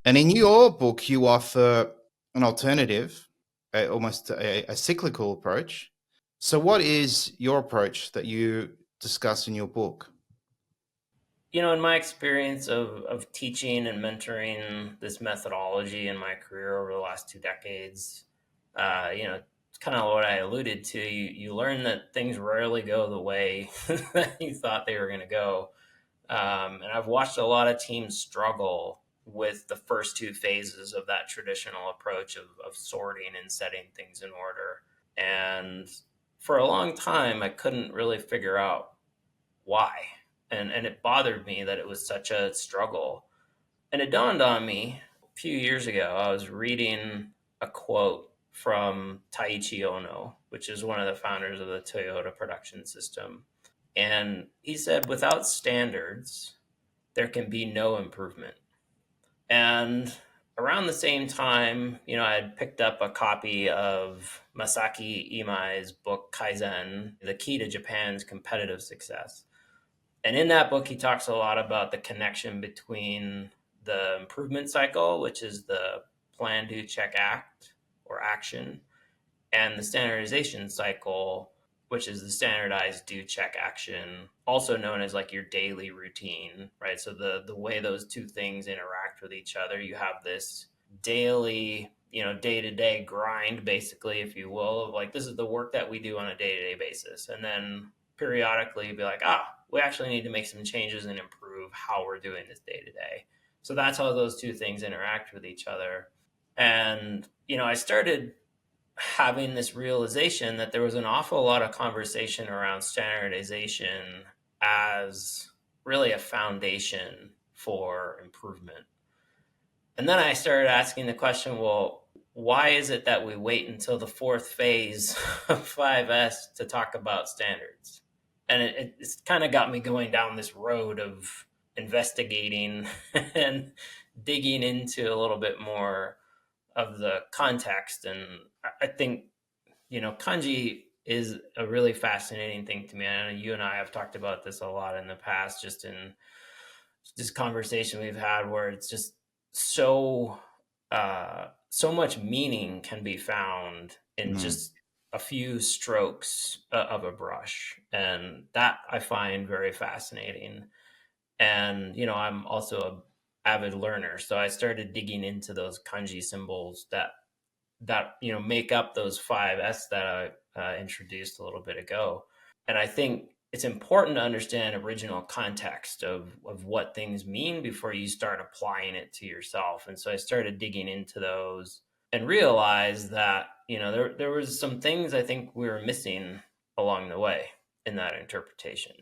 And in your book, you offer an alternative, almost a cyclical approach. So, what is your approach that you discuss in your book? In my experience of teaching and mentoring this methodology in my career over the last 2 decades, it's kind of what I alluded to. You learn that things rarely go the way that you thought they were going to go. And I've watched a lot of teams struggle with the first two phases of that traditional approach of sorting and setting things in order. And for a long time, I couldn't really figure out why. And it bothered me that it was such a struggle. And it dawned on me a few years ago. I was reading a quote from Taiichi Ohno, which is one of the founders of the Toyota production system. And he said, without standards, there can be no improvement. And around the same time, I had picked up a copy of Masaaki Imai's book, Kaizen, The Key to Japan's Competitive Success. And in that book, he talks a lot about the connection between the improvement cycle, which is the plan, do, check, act or action, and the standardization cycle, which is the standardized do, check, action, also known as like your daily routine, right? So the way those two things interact with each other, you have this daily, day to day grind, basically, if you will, of like this is the work that we do on a day to day basis. And then periodically be like, we actually need to make some changes and improve how we're doing this day to day. So that's how those two things interact with each other. And, I started having this realization that there was an awful lot of conversation around standardization as really a foundation for improvement. And then I started asking the question, well, why is it that we wait until the fourth phase of 5S to talk about standards? And it's kind of got me going down this road of investigating and digging into a little bit more of the context. And I think, kanji is a really fascinating thing to me. I know you and I have talked about this a lot in the past, just in this conversation we've had, where it's just so so much meaning can be found in Mm. just a few strokes of a brush, and that I find very fascinating. And I'm also a avid learner, so I started digging into those kanji symbols that make up those 5S that I introduced a little bit ago. And I think it's important to understand original context of what things mean before you start applying it to yourself. And so I started digging into those and realized that there was some things I think we were missing along the way in that interpretation.